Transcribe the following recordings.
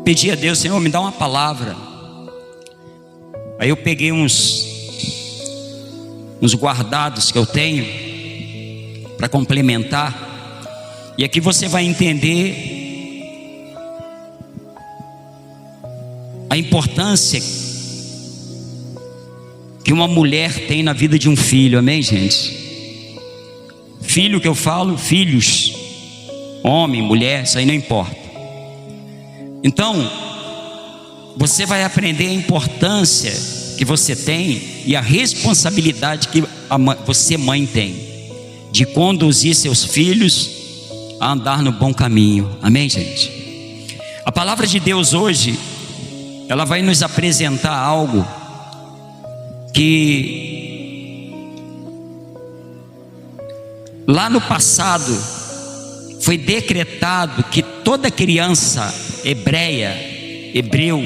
pedi a Deus: Senhor, me dá uma palavra. Aí eu peguei uns guardados que eu tenho para complementar, e aqui você vai entender a importância que uma mulher tem na vida de um filho. Amém, gente? Filho que eu falo, filhos, homem, mulher, isso aí não importa. Então, você vai aprender a importância que você tem e a responsabilidade que você, mãe, tem de conduzir seus filhos a andar no bom caminho. Amém, gente? A palavra de Deus hoje, ela vai nos apresentar algo que lá no passado foi decretado que toda criança hebreu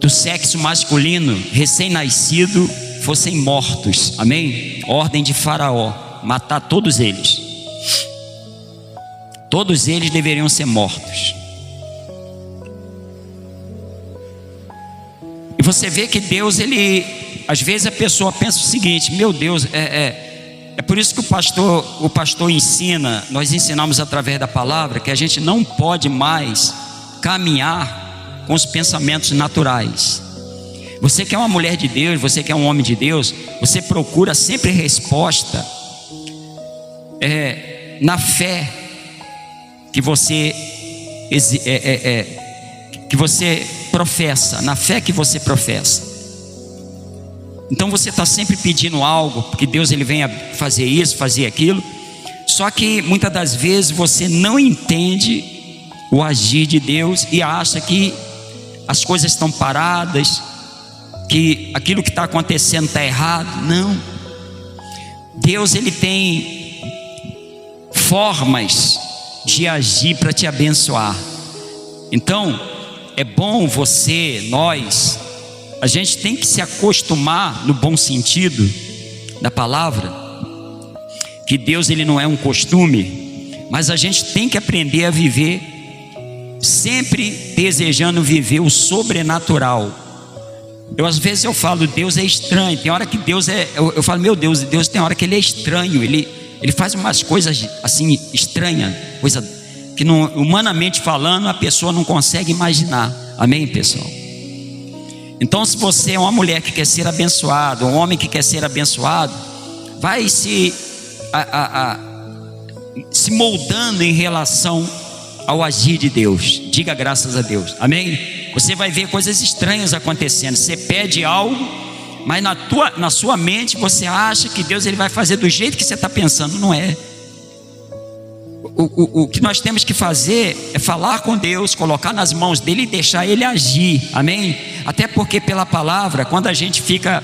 do sexo masculino, recém-nascido, fossem mortos. Amém? Ordem de Faraó, matar todos eles. Todos eles deveriam ser mortos. E você vê que Deus, às vezes a pessoa pensa o seguinte: meu Deus, é por isso que o pastor ensina, nós ensinamos através da palavra, que a gente não pode mais caminhar com os pensamentos naturais. Você que é uma mulher de Deus, você que é um homem de Deus, você procura sempre resposta na fé que você professa, na fé que você professa. Então você está sempre pedindo algo, porque Deus ele venha fazer isso, fazer aquilo. Só que muitas das vezes você não entende o agir de Deus e acha que as coisas estão paradas, que aquilo que está acontecendo está errado. Não. Deus ele tem formas de agir para te abençoar. Então é bom nós, a gente tem que se acostumar, no bom sentido da palavra, que Deus ele não é um costume, mas a gente tem que aprender a viver, sempre desejando viver o sobrenatural. Às vezes eu falo, Deus é estranho. Tem hora que Deus eu falo, meu Deus tem hora que ele é estranho. Ele faz umas coisas assim estranhas, coisa que não, humanamente falando, a pessoa não consegue imaginar. Amém, pessoal? Então, se você é uma mulher que quer ser abençoada, um homem que quer ser abençoado, vai se moldando em relação ao agir de Deus. Diga graças a Deus. Amém? Você vai ver coisas estranhas acontecendo. Você pede algo, mas na sua mente você acha que Deus ele vai fazer do jeito que você está pensando. Não é. O que nós temos que fazer é falar com Deus, colocar nas mãos dele e deixar ele agir. Amém? Até porque pela palavra, quando a gente fica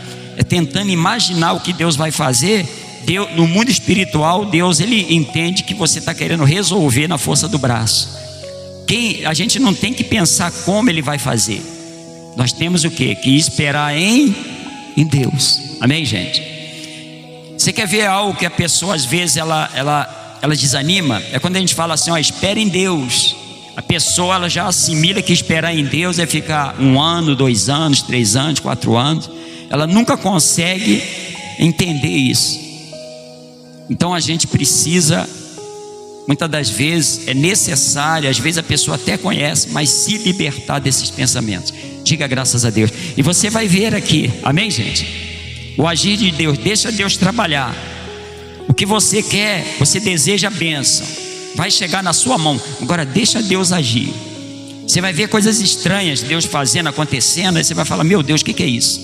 tentando imaginar o que Deus vai fazer, Deus, no mundo espiritual, Deus ele entende que você está querendo resolver na força do braço. A gente não tem que pensar como ele vai fazer. Nós temos o quê? Que esperar em Deus. Amém, gente? Você quer ver algo que a pessoa às vezes ela desanima? É quando a gente fala assim, espera em Deus. A pessoa ela já assimila que esperar em Deus é ficar 1 ano, 2 anos, 3 anos, 4 anos. Ela nunca consegue entender isso. Então a gente precisa, muitas das vezes é necessário, às vezes a pessoa até conhece, mas se libertar desses pensamentos. Diga graças a Deus. E você vai ver aqui, amém, gente? O agir de Deus, deixa Deus trabalhar. O que você quer, você deseja a bênção, vai chegar na sua mão. Agora deixa Deus agir. Você vai ver coisas estranhas, Deus fazendo, acontecendo. Aí você vai falar, meu Deus, o que é isso?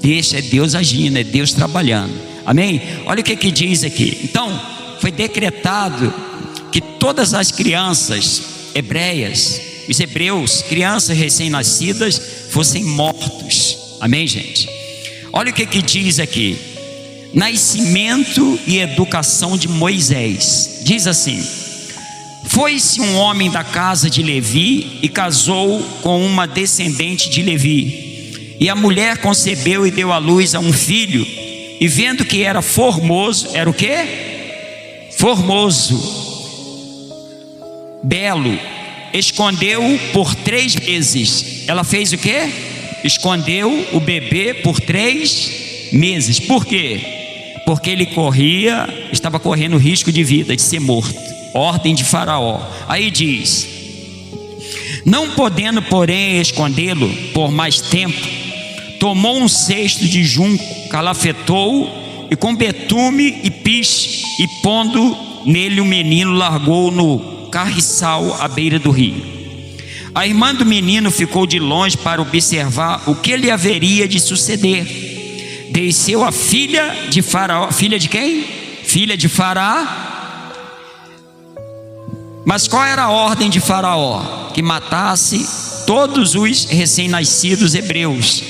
Deixa, é Deus agindo, é Deus trabalhando. Amém? Olha o que diz aqui. Então, foi decretado que todas as crianças hebreias, os hebreus, crianças recém-nascidas, fossem mortos. Amém, gente? Olha o que diz aqui. Nascimento e educação de Moisés. Diz assim: foi-se um homem da casa de Levi e casou com uma descendente de Levi. E a mulher concebeu e deu à luz a um filho. E vendo que era formoso, era o quê? Formoso, belo, escondeu por 3 meses. Ela fez o quê? Escondeu o bebê por 3 meses. Por quê? Porque ele estava correndo risco de vida, de ser morto. Ordem de Faraó. Aí diz: não podendo, porém, escondê-lo por mais tempo, tomou um cesto de junco, calafetou e com betume e piche, e pondo nele o menino, largou no carriçal à beira do rio. A irmã do menino ficou de longe para observar o que lhe haveria de suceder. Desceu a filha de Faraó. Filha de quem? Filha de Faraó. Mas qual era a ordem de Faraó? Que matasse todos os recém-nascidos hebreus.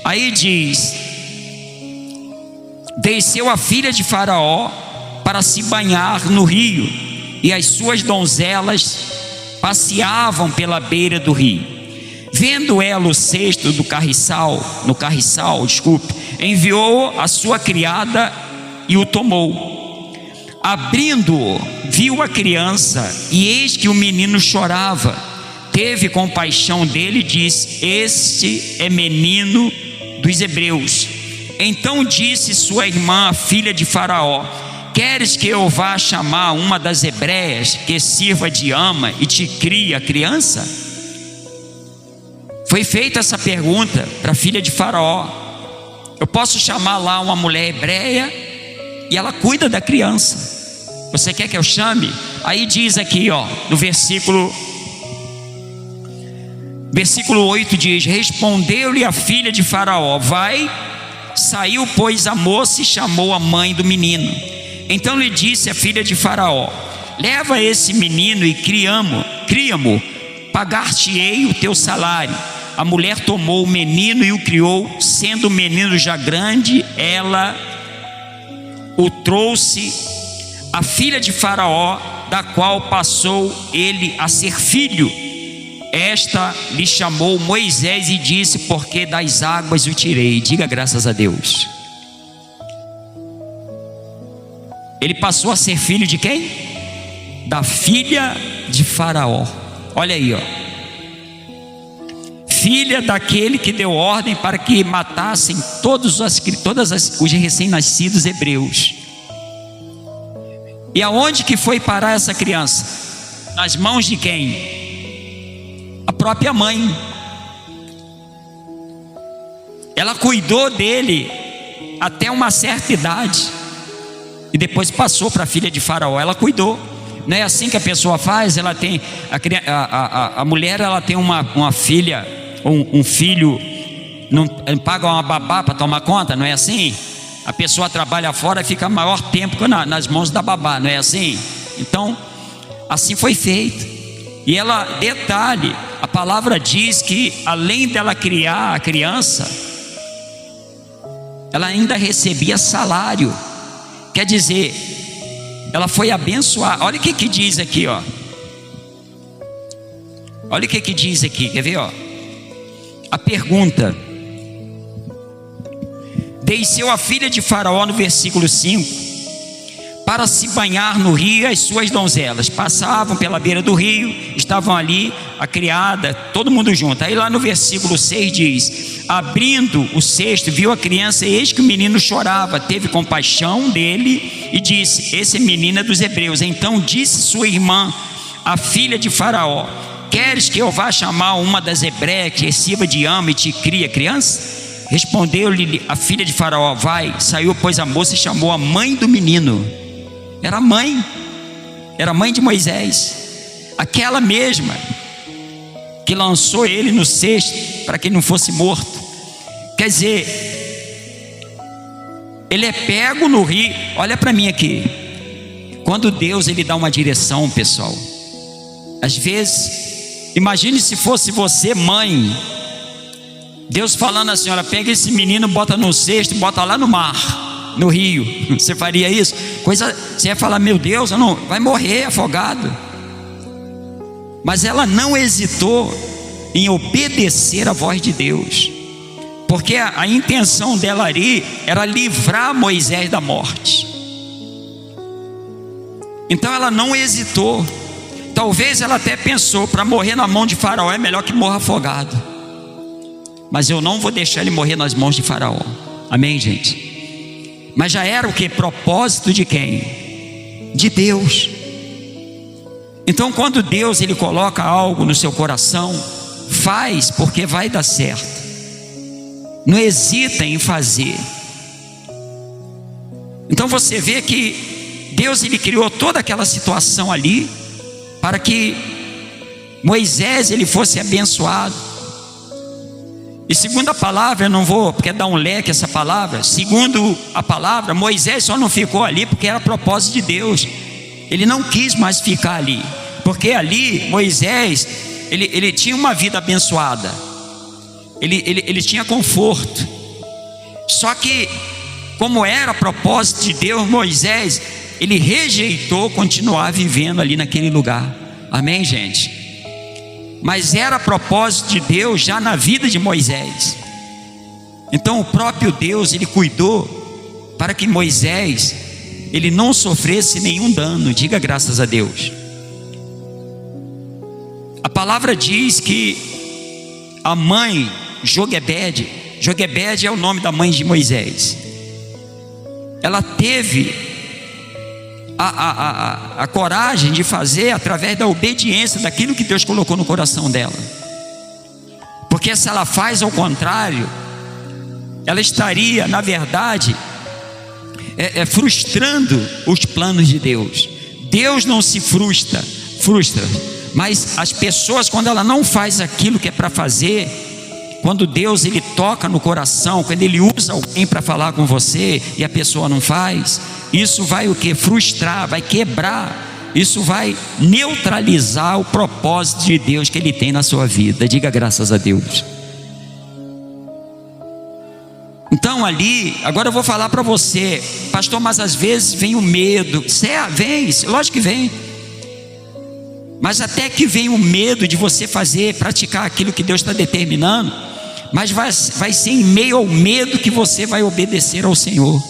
Aí diz: desceu a filha de Faraó para se banhar no rio, e as suas donzelas passeavam pela beira do rio. Vendo ela o cesto no carriçal, enviou a sua criada e o tomou. Abrindo-o, viu a criança, e eis que o menino chorava. Teve compaixão dele e disse: este é menino dos hebreus. Então disse sua irmã, a filha de Faraó: queres que eu vá chamar uma das hebreias que sirva de ama e te crie a criança? Foi feita essa pergunta para a filha de Faraó. Eu posso chamar lá uma mulher hebreia e ela cuida da criança. Você quer que eu chame? Aí diz aqui, no versículo 8 diz: respondeu-lhe a filha de Faraó: vai. Saiu, pois, a moça e chamou a mãe do menino. Então lhe disse a filha de Faraó: leva esse menino e cria-mo, pagar-te-ei o teu salário. A mulher tomou o menino e o criou. Sendo o menino já grande, ela o trouxe à filha de Faraó, da qual passou ele a ser filho. Esta lhe chamou Moisés e disse: porque das águas o tirei. Diga graças a Deus. Ele passou a ser filho de quem? Da filha de Faraó. Olha aí, filha daquele que deu ordem para que matassem todos os recém-nascidos hebreus. E aonde que foi parar essa criança? Nas mãos de quem? A própria mãe. Ela cuidou dele até uma certa idade e depois passou para a filha de Faraó. Ela cuidou. Não é assim que a pessoa faz? Ela tem a mulher, ela tem uma filha, um filho, não paga uma babá para tomar conta, não é assim? A pessoa trabalha fora e fica maior tempo nas mãos da babá, não é assim? Então, assim foi feito. E ela, detalhe, a palavra diz que além dela criar a criança, ela ainda recebia salário. Quer dizer, ela foi abençoada. Olha o que diz aqui, Olha o que diz aqui, quer ver, A pergunta: desceu a filha de Faraó, no versículo 5, para se banhar no rio. As suas donzelas passavam pela beira do rio, estavam ali a criada, todo mundo junto. Aí lá no versículo 6 diz: abrindo o cesto, viu a criança, e eis que o menino chorava. Teve compaixão dele e disse: esse menino é dos hebreus. Então disse sua irmã, a filha de Faraó: queres que eu vá chamar uma das hebreias que sirva de ama e te crie a criança? Respondeu-lhe a filha de Faraó: vai. Saiu, pois, a moça e chamou a mãe do menino. Era mãe de Moisés, aquela mesma que lançou ele no cesto para que ele não fosse morto. Quer dizer, ele é pego no rio. Olha para mim aqui. Quando Deus ele dá uma direção, pessoal, às vezes, imagine se fosse você, mãe, Deus falando assim: olha, pega esse menino, bota no cesto, bota lá no mar, no rio. Você faria isso? Você ia falar: meu Deus, vai morrer afogado. Mas ela não hesitou em obedecer a voz de Deus, porque a intenção dela ali era livrar Moisés da morte. Então ela não hesitou. Talvez ela até pensou: para morrer na mão de Faraó é melhor que morra afogado. Mas eu não vou deixar ele morrer nas mãos de Faraó. Amém, gente? Mas já era o que? Propósito de quem? De Deus. Então, quando Deus ele coloca algo no seu coração, faz, porque vai dar certo. Não hesita em fazer. Então você vê que Deus ele criou toda aquela situação ali para que Moisés ele fosse abençoado. E segundo a palavra, eu não vou porque dar um leque essa palavra. Segundo a palavra, Moisés só não ficou ali porque era propósito de Deus. Ele não quis mais ficar ali, porque ali Moisés ele tinha uma vida abençoada. Ele tinha conforto. Só que, como era propósito de Deus, Moisés ele rejeitou continuar vivendo ali naquele lugar. Amém, gente? Mas era propósito de Deus já na vida de Moisés. Então o próprio Deus ele cuidou para que Moisés ele não sofresse nenhum dano. Diga graças a Deus. A palavra diz que a mãe Joquebede é o nome da mãe de Moisés. Ela teve a coragem de fazer através da obediência daquilo que Deus colocou no coração dela. Porque se ela faz ao contrário, ela estaria, na verdade, frustrando os planos de Deus. Deus não se frustra, mas as pessoas, quando ela não faz aquilo que é para fazer, quando Deus ele toca no coração, quando ele usa alguém para falar com você e a pessoa não faz, isso vai o que? Frustrar, vai quebrar, isso vai neutralizar o propósito de Deus que ele tem na sua vida. Diga graças a Deus. Então ali, agora eu vou falar para você, pastor, mas às vezes vem o medo. Vem, lógico que vem. Mas até que vem o medo de você praticar aquilo que Deus está determinando, mas vai ser em meio ao medo que você vai obedecer ao Senhor.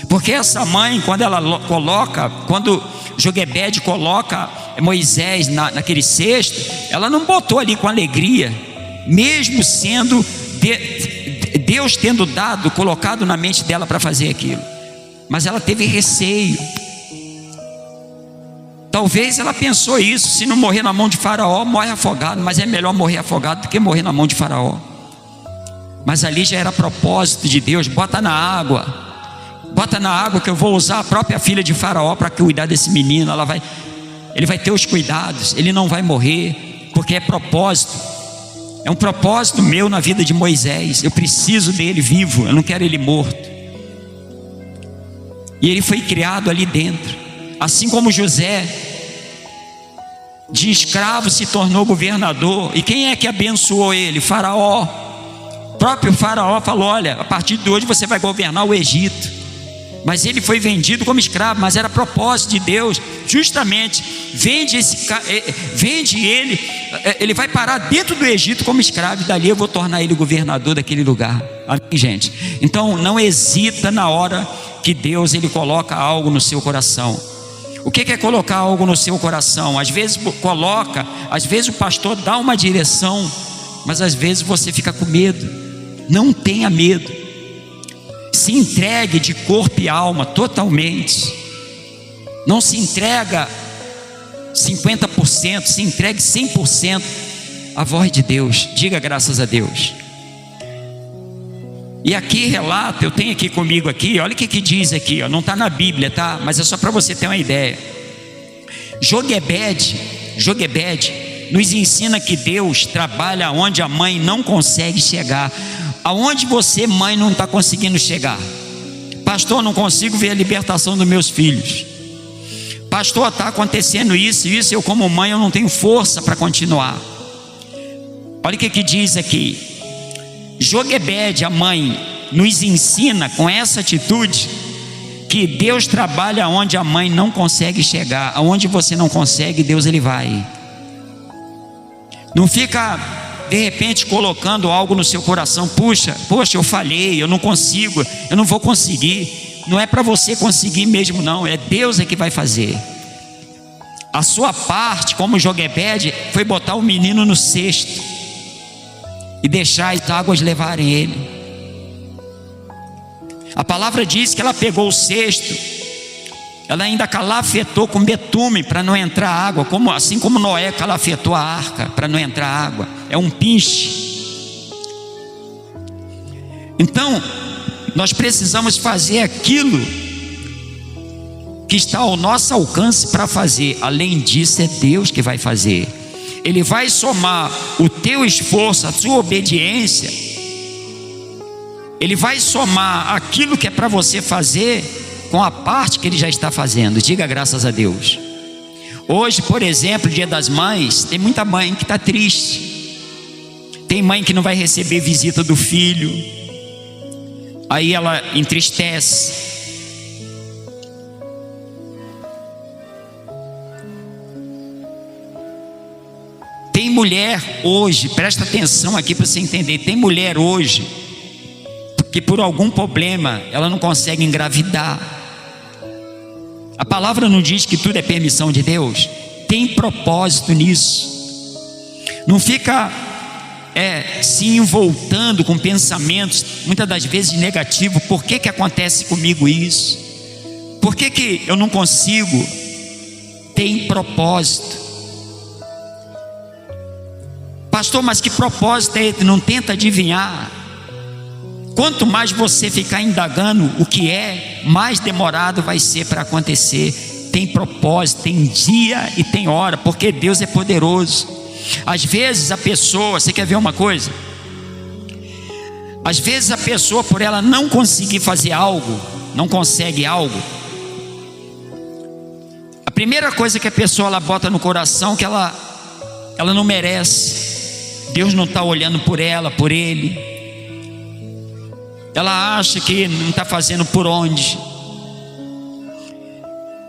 Porque essa mãe, quando Joquebede coloca Moisés naquele cesto, ela não botou ali com alegria, mesmo sendo Deus tendo colocado na mente dela para fazer aquilo, mas ela teve receio. Talvez ela pensou isso: se não morrer na mão de Faraó, morre afogado. Mas é melhor morrer afogado do que morrer na mão de Faraó. Mas ali já era propósito de Deus. Bota na água que eu vou usar a própria filha de Faraó para cuidar desse menino. Ele vai ter os cuidados, ele não vai morrer, porque é propósito. É um propósito meu na vida de Moisés. Eu preciso dele vivo, eu não quero ele morto. E ele foi criado ali dentro. Assim como José, de escravo se tornou governador. E quem é que abençoou ele? Faraó. O próprio Faraó falou: olha, a partir de hoje você vai governar o Egito. Mas ele foi vendido como escravo, mas era propósito de Deus. Justamente, vende ele, ele vai parar dentro do Egito como escravo, e dali eu vou tornar ele governador daquele lugar. Amém, gente? Então não hesita na hora que Deus ele coloca algo no seu coração. O que é colocar algo no seu coração? Às vezes às vezes o pastor dá uma direção, mas às vezes você fica com medo. Não tenha medo. Se entregue de corpo e alma totalmente. Não se entrega 50%, se entregue 100% à voz de Deus. Diga graças a Deus. E aqui relata, eu tenho aqui comigo aqui, olha o que diz aqui, ó, não está na Bíblia, tá? Mas é só para você ter uma ideia. Joquebede nos ensina que Deus trabalha onde a mãe não consegue chegar. Aonde você, mãe, não está conseguindo chegar? Pastor, não consigo ver a libertação dos meus filhos. Pastor, está acontecendo isso, eu como mãe eu não tenho força para continuar. Olha o que diz aqui. Joquebede, a mãe, nos ensina com essa atitude que Deus trabalha onde a mãe não consegue chegar. Aonde você não consegue, Deus ele vai. Não fica de repente colocando algo no seu coração: poxa, eu falhei, eu não consigo, eu não vou conseguir. Não é para você conseguir mesmo não, é Deus que vai fazer. A sua parte, como Joquebede, foi botar o menino no cesto e deixar as águas levarem ele. A palavra diz que ela pegou o cesto, ela ainda calafetou com betume para não entrar água, assim como Noé calafetou a arca para não entrar água. É um pinche. Então, nós precisamos fazer aquilo que está ao nosso alcance para fazer. Além disso, é Deus que vai fazer. Ele vai somar o teu esforço, a sua obediência. Ele vai somar aquilo que é para você fazer com a parte que Ele já está fazendo. Diga graças a Deus. Hoje, por exemplo, Dia das Mães, tem muita mãe que está triste. Tem mãe que não vai receber visita do filho. Aí ela entristece. Tem mulher hoje, presta atenção aqui para você entender. Tem mulher hoje que por algum problema ela não consegue engravidar. A palavra não diz que tudo é permissão de Deus. Tem propósito nisso. Não fica se envoltando com pensamentos muitas das vezes negativos. Por que acontece comigo isso? Por que eu não consigo? Tem propósito. Pastor, mas que propósito é esse? Não tenta adivinhar. Quanto mais você ficar indagando o que é, mais demorado vai ser para acontecer. Tem propósito, tem dia e tem hora, porque Deus é poderoso. Às vezes a pessoa, você quer ver uma coisa? Às vezes a pessoa, por ela não conseguir fazer algo, não consegue algo, a primeira coisa que a pessoa ela bota no coração que ela não merece. Deus não está olhando por ela, por ele. Ela acha que não está fazendo por onde.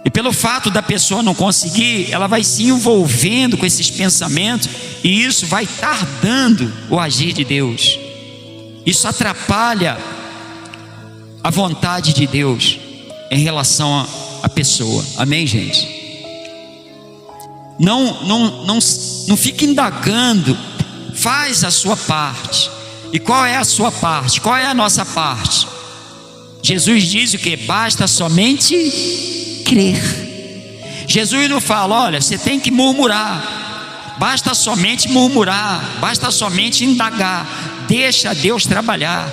E pelo fato da pessoa não conseguir, ela vai se envolvendo com esses pensamentos, e isso vai tardando o agir de Deus. Isso atrapalha a vontade de Deus em relação à pessoa. Amém, gente? Não fique indagando. Faz a sua parte. E qual é a sua parte? Qual é a nossa parte? Jesus diz o que? Basta somente crer. Jesus não fala, olha, você tem que murmurar. Basta somente murmurar. Basta somente indagar. Deixa Deus trabalhar.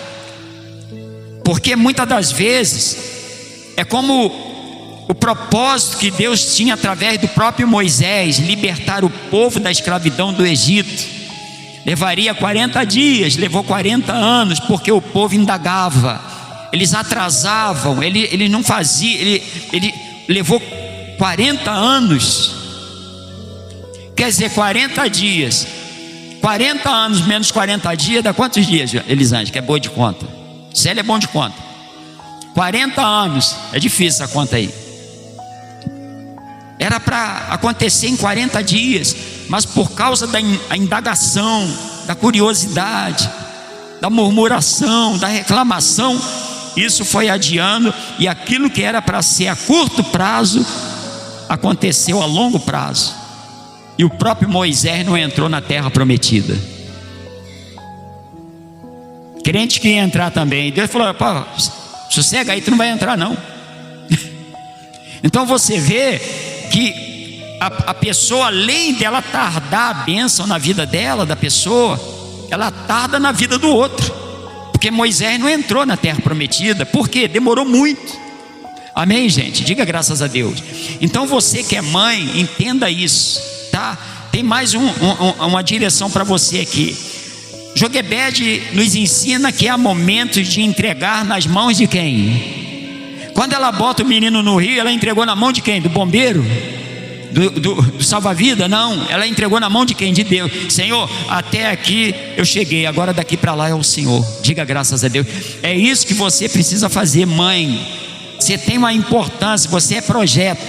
Porque muitas das vezes é como o propósito que Deus tinha através do próprio Moisés, libertar o povo da escravidão do Egito. Levaria 40 dias, levou 40 anos, porque o povo indagava, eles atrasavam, ele não fazia, ele levou 40 anos, quer dizer, 40 dias, 40 anos menos 40 dias, dá quantos dias, Elisângela, que é boa de conta? Célia é bom de conta. 40 anos, é difícil essa conta aí. Era para acontecer em 40 dias, mas por causa da indagação, da curiosidade, da murmuração, da reclamação, isso foi adiando, e aquilo que era para ser a curto prazo, aconteceu a longo prazo, e o próprio Moisés não entrou na terra prometida. Crente que ia entrar também, Deus falou, pô, sossega aí, tu não vai entrar não. Então você vê que a pessoa, além dela tardar a bênção na vida dela, da pessoa, ela tarda na vida do outro, porque Moisés não entrou na terra prometida. Por quê? Demorou muito. Amém, gente? Diga graças a Deus. Então você que é mãe, entenda isso, tá? Tem mais uma direção para você aqui. Joquebede nos ensina que há momentos de entregar nas mãos de quem? Quando ela bota o menino no rio, ela entregou na mão de quem? Do bombeiro? Do salva-vida? Não, ela entregou na mão de quem? De Deus. Senhor, até aqui eu cheguei, agora daqui para lá é o Senhor. Diga graças a Deus. É isso que você precisa fazer, mãe. Você tem uma importância, você é projeto,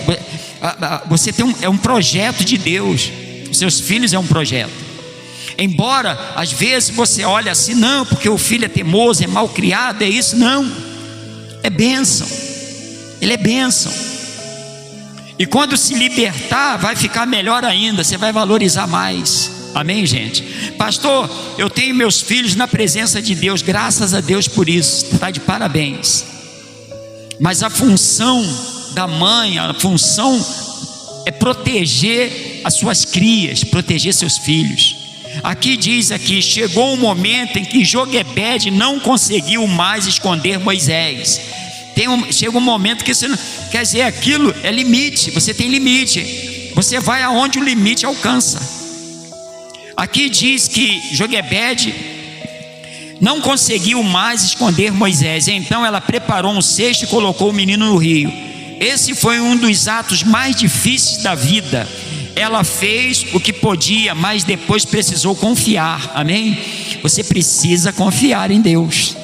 você tem um projeto de Deus. Os seus filhos é um projeto. Embora às vezes você olha assim, não, porque o filho é teimoso, é mal criado, é isso, não, é bênção. Ele é bênção. E quando se libertar, vai ficar melhor ainda, você vai valorizar mais. Amém, gente? Pastor, eu tenho meus filhos na presença de Deus, graças a Deus por isso, está de parabéns. Mas a função da mãe, a função é proteger as suas crias, proteger seus filhos. Aqui diz aqui, chegou um momento em que Joquebede não conseguiu mais esconder Moisés. Chega um momento que você não, quer dizer, aquilo é limite, você tem limite, você vai aonde o limite alcança. Aqui diz que Joquebede não conseguiu mais esconder Moisés, então ela preparou um cesto e colocou o menino no rio. Esse foi um dos atos mais difíceis da vida. Ela fez o que podia, mas depois precisou confiar. Amém? Você precisa confiar em Deus.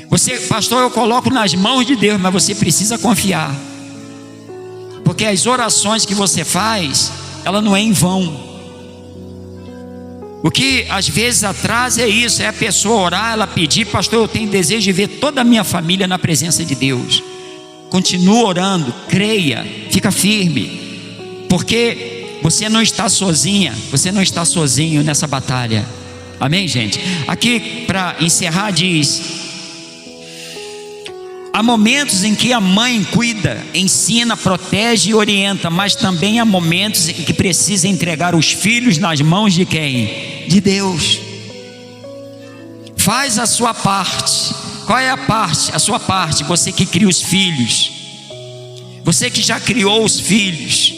Você, pastor, eu coloco nas mãos de Deus, mas você precisa confiar, porque as orações que você faz, ela não é em vão. O que às vezes atrasa é isso, é a pessoa orar, ela pedir, pastor, eu tenho desejo de ver toda a minha família na presença de Deus. Continua orando, creia, fica firme, porque você não está sozinha, você não está sozinho nessa batalha. Amém, gente? Aqui para encerrar diz: há momentos em que a mãe cuida, ensina, protege e orienta, mas também há momentos em que precisa entregar os filhos nas mãos de quem? De Deus. Faz a sua parte. Qual é a parte? A sua parte, você que cria os filhos, você que já criou os filhos.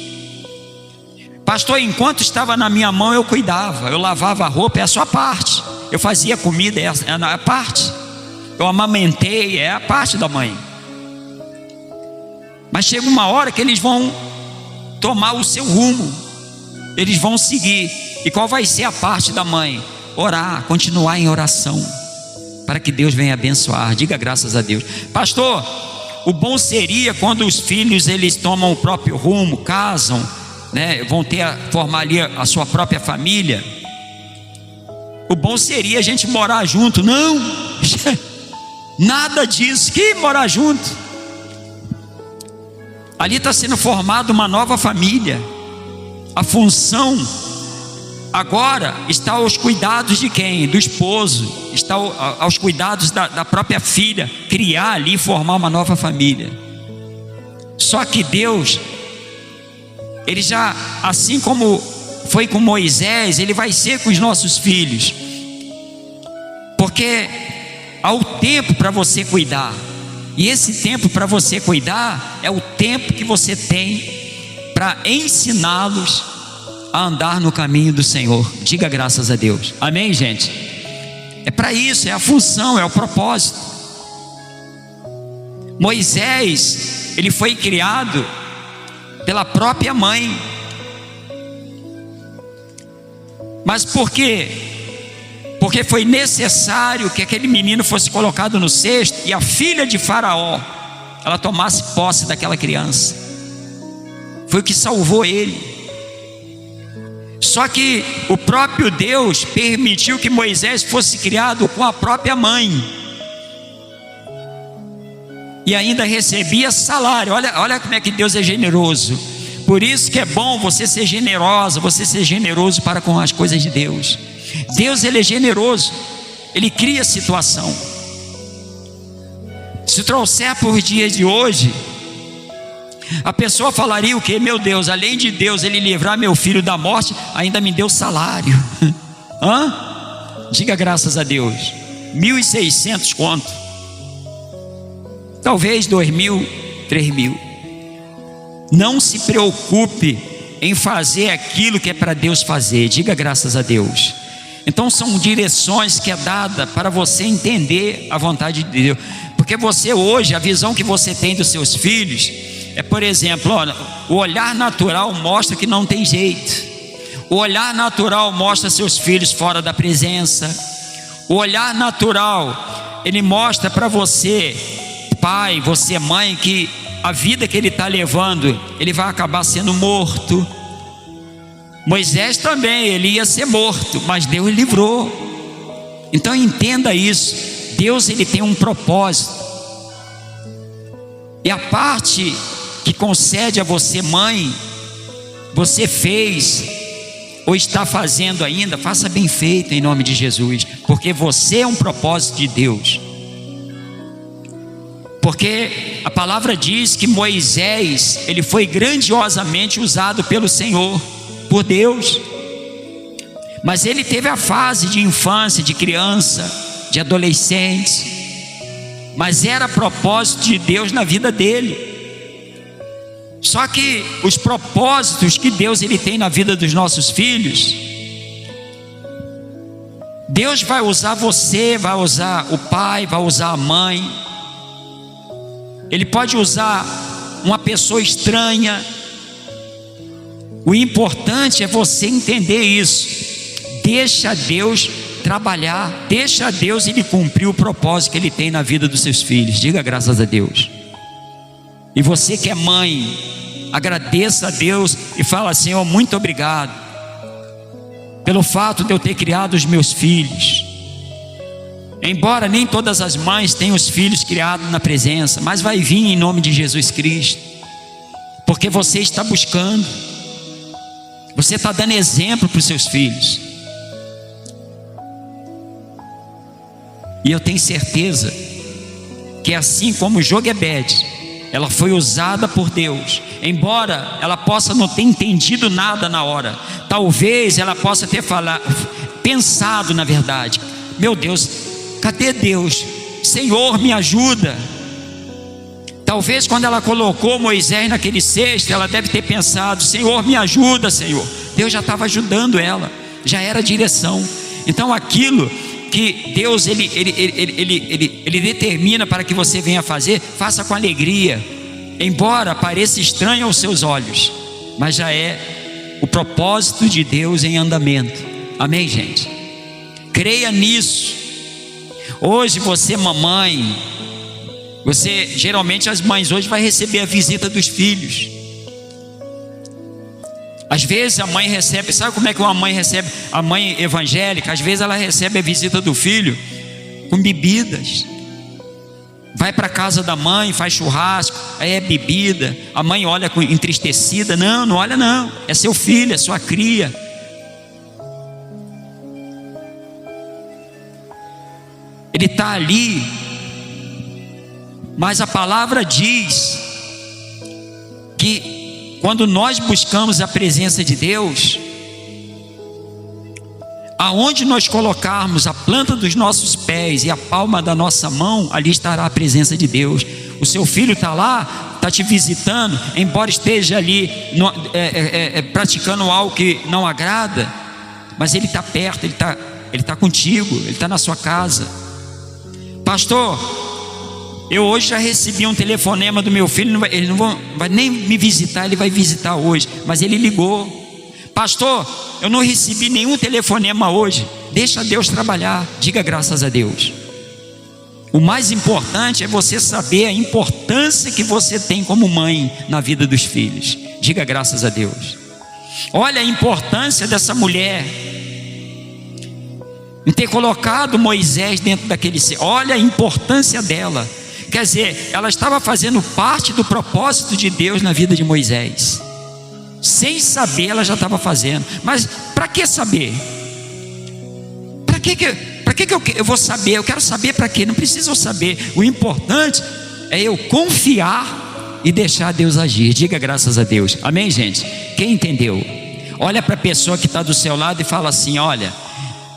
Pastor, enquanto estava na minha mão eu cuidava, eu lavava a roupa, é a sua parte. Eu fazia comida, é a parte. Eu amamentei, é a parte da mãe. Mas chega uma hora que eles vão tomar o seu rumo, eles vão seguir. E qual vai ser a parte da mãe? Orar, continuar em oração, para que Deus venha abençoar. Diga graças a Deus. Pastor, o bom seria quando os filhos eles tomam o próprio rumo, casam, né, vão formar ali a sua própria família. O bom seria a gente morar junto. Não, nada disso. Que morar junto? Ali está sendo formada uma nova família. A função agora está aos cuidados de quem? Do esposo. Está aos cuidados da própria filha. Criar ali, formar uma nova família. Só que Deus, Ele já, assim como foi com Moisés, Ele vai ser com os nossos filhos. Porque há o tempo para você cuidar. E esse tempo para você cuidar é o tempo que você tem para ensiná-los a andar no caminho do Senhor. Diga graças a Deus. Amém, gente? É para isso, é a função, é o propósito. Moisés, ele foi criado pela própria mãe. Mas por quê? Porque foi necessário que aquele menino fosse colocado no cesto e a filha de Faraó, ela tomasse posse daquela criança. Foi o que salvou ele. Só que o próprio Deus permitiu que Moisés fosse criado com a própria mãe, e ainda recebia salário. Olha como é que Deus é generoso. Por isso que é bom você ser generosa, você ser generoso para com as coisas de Deus. Deus, Ele é generoso, Ele cria situação. Se trouxer por dias de hoje, a pessoa falaria o quê? Meu Deus, além de Deus Ele livrar meu filho da morte, ainda me deu salário. Diga graças a Deus. 1.600 conto, talvez 2.000, 3.000. Não se preocupe em fazer aquilo que é para Deus fazer. Diga graças a Deus. Então são direções que é dada para você entender a vontade de Deus. Porque você hoje, a visão que você tem dos seus filhos é, por exemplo, olha, o olhar natural mostra que não tem jeito. O olhar natural mostra seus filhos fora da presença. O olhar natural, ele mostra para você, pai, você mãe, que a vida que ele está levando, ele vai acabar sendo morto. Moisés também, ele ia ser morto, mas Deus livrou. Então entenda isso. Deus, ele tem um propósito. E a parte que concede a você, mãe, você fez ou está fazendo ainda, faça bem feito em nome de Jesus, porque você é um propósito de Deus. Porque a palavra diz que Moisés, ele foi grandiosamente usado pelo Senhor, por Deus, mas ele teve a fase de infância, de criança, de adolescente, mas era propósito de Deus na vida dele. Só que os propósitos que Deus ele tem na vida dos nossos filhos, Deus vai usar você, vai usar o pai, vai usar a mãe, Ele pode usar uma pessoa estranha. O importante é você entender isso. Deixa Deus trabalhar, deixa Deus ele cumprir o propósito que Ele tem na vida dos seus filhos. Diga graças a Deus. E você que é mãe, agradeça a Deus e fala: Senhor, muito obrigado pelo fato de eu ter criado os meus filhos. Embora nem todas as mães tenham os filhos criados na presença, mas vai vir em nome de Jesus Cristo, porque você está buscando, você está dando exemplo para os seus filhos. E eu tenho certeza que assim como Joquebede, ela foi usada por Deus, embora ela possa não ter entendido nada na hora, talvez ela possa ter pensado na verdade: meu Deus, cadê Deus? Senhor, me ajuda. Talvez quando ela colocou Moisés naquele cesto, ela deve ter pensado: Senhor, me ajuda, Senhor. Deus já estava ajudando ela, já era a direção. Então aquilo que Deus ele determina para que você venha fazer, faça com alegria, embora pareça estranho aos seus olhos, mas já é o propósito de Deus em andamento. Amém, gente? Creia nisso. Hoje você, mamãe, geralmente as mães hoje vai receber a visita dos filhos. Às vezes a mãe recebe, sabe como é que uma mãe recebe? A mãe evangélica, às vezes ela recebe a visita do filho com bebidas. Vai para a casa da mãe, faz churrasco, aí é bebida. A mãe olha entristecida: não, não olha não, é seu filho, é sua cria. Ele está ali, mas a palavra diz que quando nós buscamos a presença de Deus, aonde nós colocarmos a planta dos nossos pés e a palma da nossa mão, ali estará a presença de Deus. O seu filho está lá, está te visitando, embora esteja ali praticando algo que não agrada, mas ele está perto, ele está contigo, ele está na sua casa. Pastor, eu hoje já recebi um telefonema do meu filho, ele não vai nem me visitar, ele vai visitar hoje, mas ele ligou. Pastor, eu não recebi nenhum telefonema hoje. Deixa Deus trabalhar, diga graças a Deus. O mais importante é você saber a importância que você tem como mãe na vida dos filhos. Diga graças a Deus. Olha a importância dessa mulher em ter colocado Moisés dentro daquele ser. Olha a importância dela. Quer dizer, ela estava fazendo parte do propósito de Deus na vida de Moisés. Sem saber, ela já estava fazendo. Mas para que saber? Para que eu vou saber? Eu quero saber para quê? Não preciso eu saber. O importante é eu confiar e deixar Deus agir. Diga graças a Deus. Amém, gente? Quem entendeu? Olha para a pessoa que está do seu lado e fala assim: olha,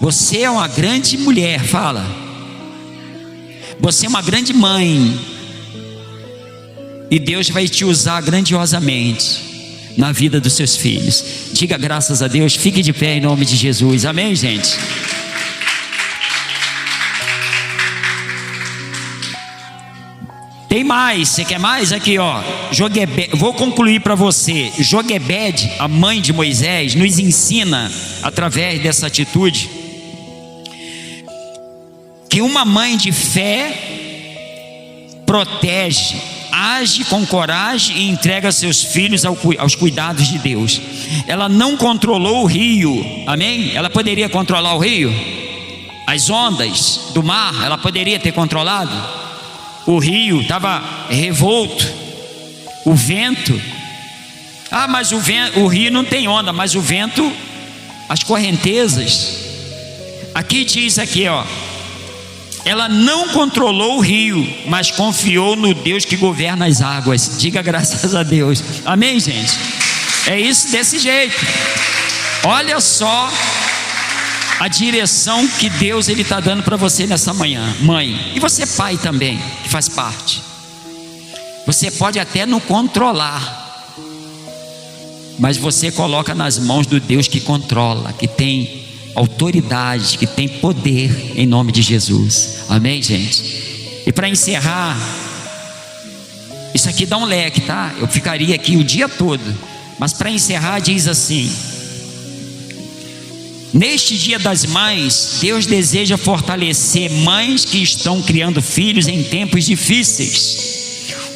você é uma grande mulher. Fala: você é uma grande mãe, e Deus vai te usar grandiosamente na vida dos seus filhos. Diga graças a Deus. Fique de pé em nome de Jesus. Amém, gente? Tem mais, você quer mais? Aqui ó, Joquebede, vou concluir para você. Joquebede, a mãe de Moisés, nos ensina através dessa atitude que uma mãe de fé protege, age com coragem e entrega seus filhos aos cuidados de Deus. Ela não controlou o rio, amém? Ela poderia controlar o rio, as ondas do mar, ela poderia ter controlado. O rio estava revolto, o vento. Mas o rio não tem onda, mas o vento, as correntezas. Aqui diz aqui, ela não controlou o rio, mas confiou no Deus que governa as águas. Diga graças a Deus. Amém, gente? É isso, desse jeito. Olha só a direção que Deus está dando para você nessa manhã, mãe. E você, pai também, que faz parte. Você pode até não controlar, mas você coloca nas mãos do Deus que controla, que tem autoridade, que tem poder, em nome de Jesus. Amém, gente? E para encerrar, isso aqui dá um leque, tá? Eu ficaria aqui o dia todo, mas para encerrar diz assim: neste dia das mães, Deus deseja fortalecer mães que estão criando filhos em tempos difíceis.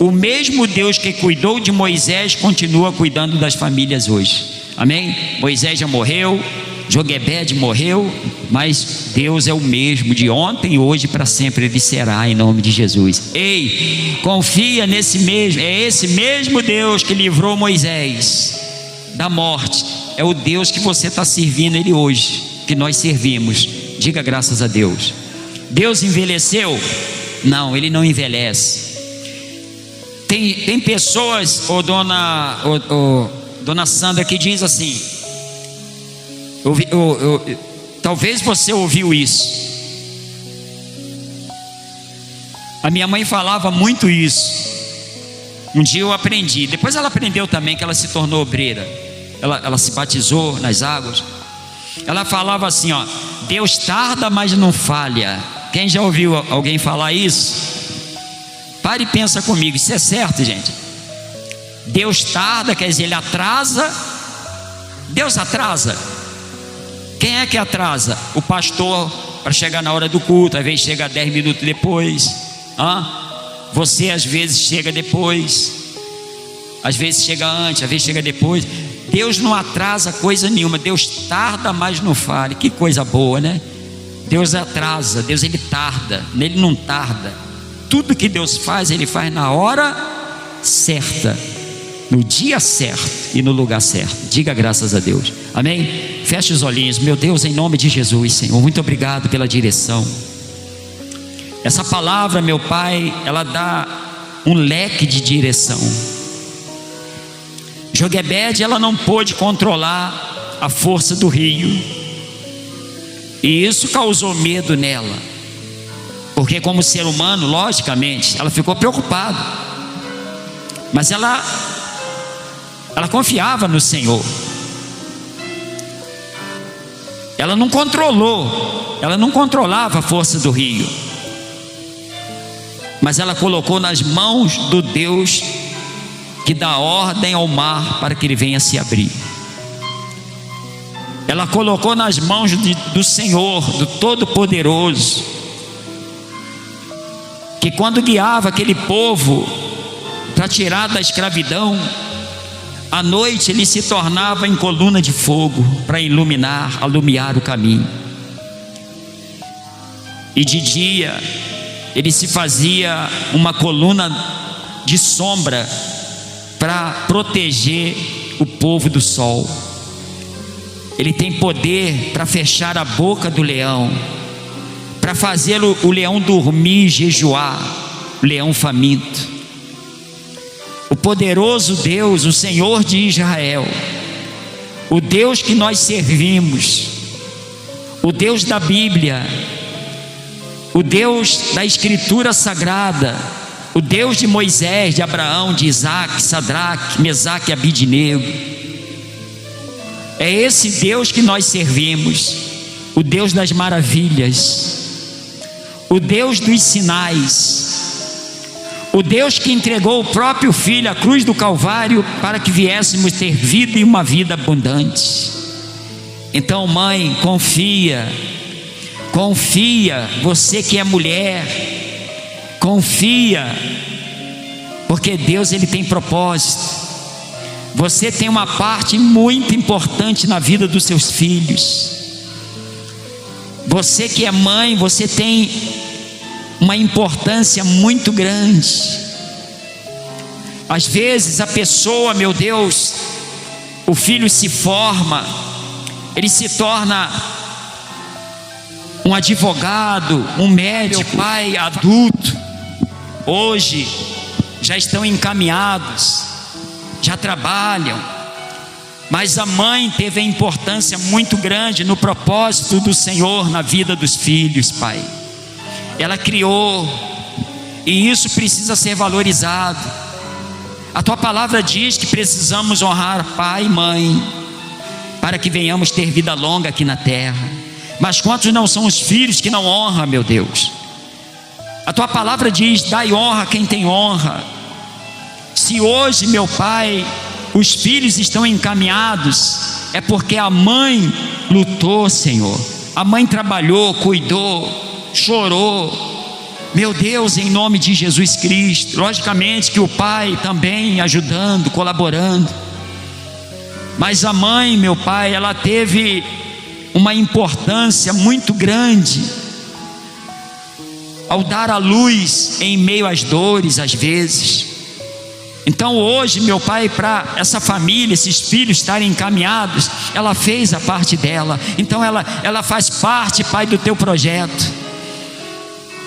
O mesmo Deus que cuidou de Moisés continua cuidando das famílias hoje. Amém? Moisés já morreu, Joquebede morreu, mas Deus é o mesmo de ontem, hoje e para sempre Ele será, em nome de Jesus. Ei, confia nesse mesmo, é esse mesmo Deus que livrou Moisés da morte, é o Deus que você está servindo Ele hoje, que nós servimos. Diga graças a Deus. Deus envelheceu? Não, Ele não envelhece. Tem pessoas, dona Sandra, que diz assim, talvez você ouviu isso. A minha mãe falava muito isso. Um dia eu aprendi, depois ela aprendeu também, que ela se tornou obreira. Ela se batizou nas águas. Ela falava assim, Deus tarda, mas não falha. Quem já ouviu alguém falar isso? Pare e pensa comigo, isso é certo, gente? Deus tarda, quer dizer, Ele atrasa. Deus atrasa. Quem é que atrasa? O pastor, para chegar na hora do culto, às vezes chega 10 minutos depois. Você às vezes chega depois, às vezes chega antes, às vezes chega depois. Deus não atrasa coisa nenhuma. Deus tarda, mas não falha. Que coisa boa, né? Deus atrasa, Deus Ele tarda, Ele não tarda. Tudo que Deus faz, Ele faz na hora certa, no dia certo e no lugar certo. Diga graças a Deus. Amém? Feche os olhinhos. Meu Deus, em nome de Jesus, Senhor, muito obrigado pela direção. Essa palavra, meu Pai, ela dá um leque de direção. Joquebede, ela não pôde controlar a força do rio, e isso causou medo nela, porque como ser humano, logicamente, ela ficou preocupada, mas ela confiava no Senhor. Ela não controlava a força do rio, mas ela colocou nas mãos do Deus que dá ordem ao mar para que ele venha se abrir. Ela colocou nas mãos do Senhor, do Todo-Poderoso, que quando guiava aquele povo para tirar da escravidão, à noite ele se tornava em coluna de fogo para alumiar o caminho, e de dia ele se fazia uma coluna de sombra para proteger o povo do sol. Ele tem poder para fechar a boca do leão, para fazer o leão dormir, jejuar, o leão faminto. O poderoso Deus, o Senhor de Israel, o Deus que nós servimos, o Deus da Bíblia, o Deus da Escritura Sagrada, o Deus de Moisés, de Abraão, de Isaac, Sadraque, Mesaque e Abidnego. É esse Deus que nós servimos, o Deus das maravilhas, o Deus dos sinais, o Deus que entregou o próprio Filho à cruz do Calvário para que viéssemos ter vida e uma vida abundante. Então, mãe, confia, você que é mulher, confia, porque Deus ele tem propósito. Você tem uma parte muito importante na vida dos seus filhos. Você que é mãe, você tem uma importância muito grande. Às vezes a pessoa, meu Deus, o filho se forma, ele se torna um advogado, um médico, meu pai adulto, hoje já estão encaminhados, já trabalham, mas a mãe teve a importância muito grande no propósito do Senhor na vida dos filhos, Pai. Ela criou, e isso precisa ser valorizado. A Tua palavra diz que precisamos honrar pai e mãe, para que venhamos ter vida longa aqui na terra. Mas quantos não são os filhos que não honram, meu Deus? A Tua palavra diz: dai honra a quem tem honra. Se hoje, meu Pai, os filhos estão encaminhados, é porque a mãe lutou, Senhor. A mãe trabalhou, cuidou, chorou. Meu Deus, em nome de Jesus Cristo. Logicamente que o pai também ajudando, colaborando. Mas a mãe, meu Pai, ela teve uma importância muito grande ao dar à luz em meio às dores, às vezes. Então hoje, meu Pai, para essa família, esses filhos estarem encaminhados, ela fez a parte dela. Então ela faz parte, Pai, do Teu projeto.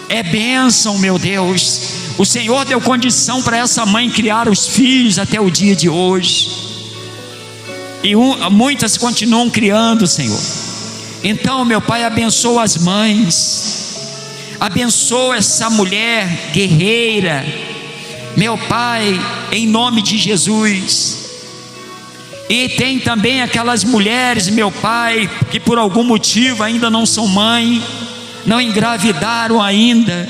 É bênção, meu Deus. O Senhor deu condição para essa mãe criar os filhos até o dia de hoje. E muitas continuam criando, Senhor. Então, meu Pai, abençoa as mães, abençoa essa mulher guerreira, meu Pai, em nome de Jesus. E tem também aquelas mulheres, meu Pai, que por algum motivo ainda não são mãe, não engravidaram ainda,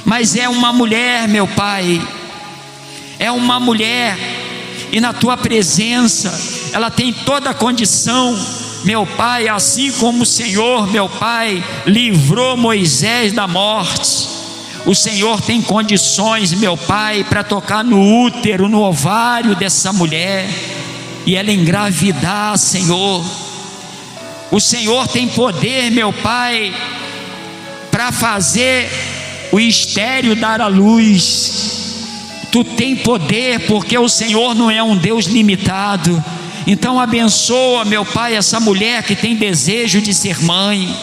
mas é uma mulher, meu Pai, é uma mulher, e na Tua presença ela tem toda a condição, meu Pai, assim como o Senhor, meu Pai, livrou Moisés da morte. O Senhor tem condições, meu Pai, para tocar no útero, no ovário dessa mulher, e ela engravidar, Senhor. O Senhor tem poder, meu Pai, para fazer o estéril dar à luz. Tu tem poder, porque o Senhor não é um Deus limitado. Então abençoa, meu Pai, essa mulher que tem desejo de ser mãe.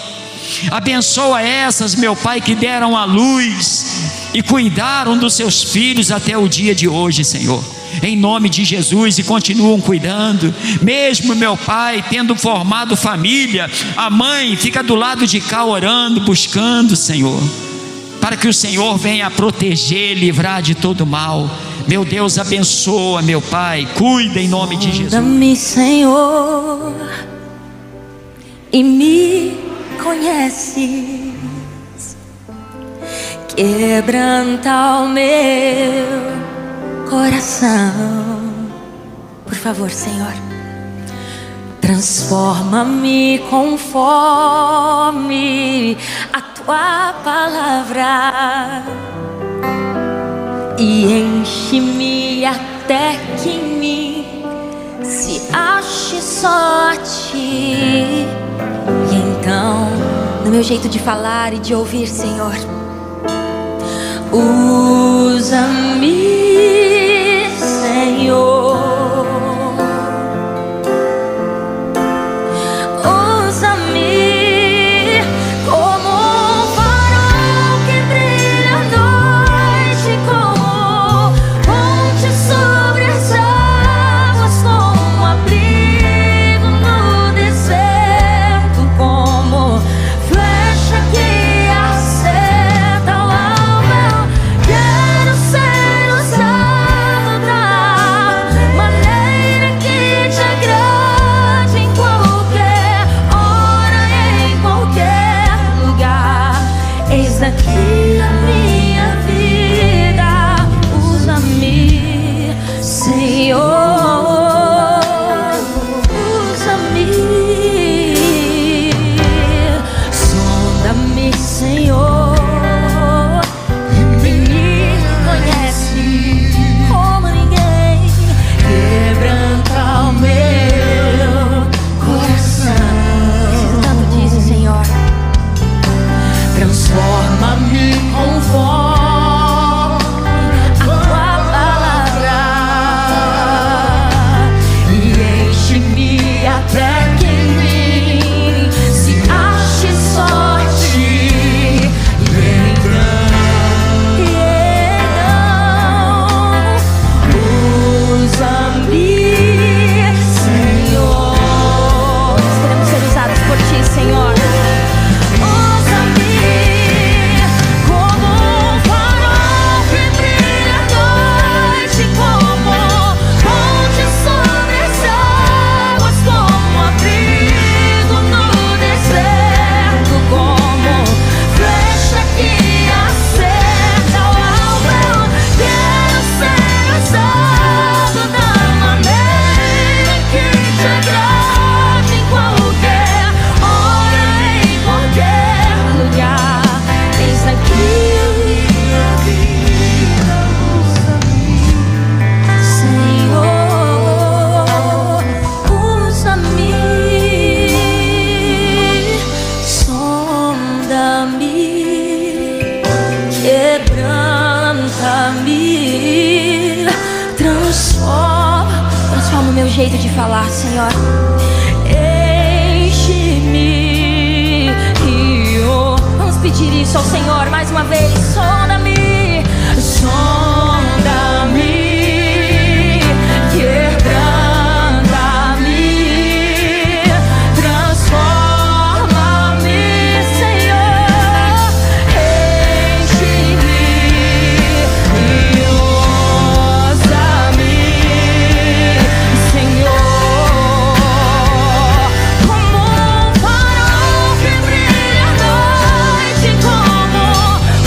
Abençoa essas, meu Pai, que deram à luz e cuidaram dos seus filhos até o dia de hoje, Senhor, em nome de Jesus, e continuam cuidando, mesmo, meu Pai, tendo formado família, a mãe fica do lado de cá orando, buscando, Senhor, para que o Senhor venha proteger, livrar de todo mal. Meu Deus, abençoa, meu Pai, cuida em nome de Jesus. Sonda-me, Senhor, e me conheces, quebranta o meu coração, por favor, Senhor, transforma-me conforme a Tua palavra e enche-me até que em mim se ache só a Ti. E então, no meu jeito de falar e de ouvir, Senhor, usa-me, Senhor. Usa-me como um farol que brilha à noite, como ponte sobre as águas, como um abrigo no deserto, como flecha que acerta o alvo. Eu quero ser o jeito de falar, Senhor. Enche-me. Vamos pedir isso ao Senhor mais uma vez. Sonda-me, sonda-me, quebranta-me, transforma-me, Senhor. Enche-me e usa-me, Senhor, como um farol que brilha à noite, como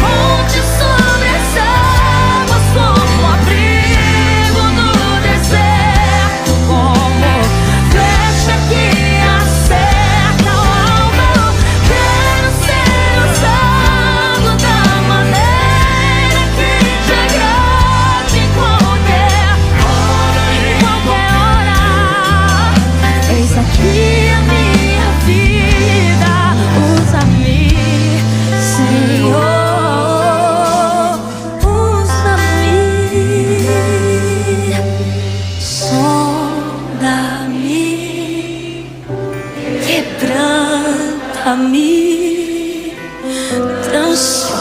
ponte sobre as águas, como abrigo no deserto, como flecha que acerta a alma. Quero ser usado da maneira que te agrade em qualquer hora, Eis aqui a minha vida, usa-me, Senhor, usa-me, sonda-me, quebranta-me, transforma-me,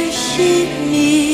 enche-me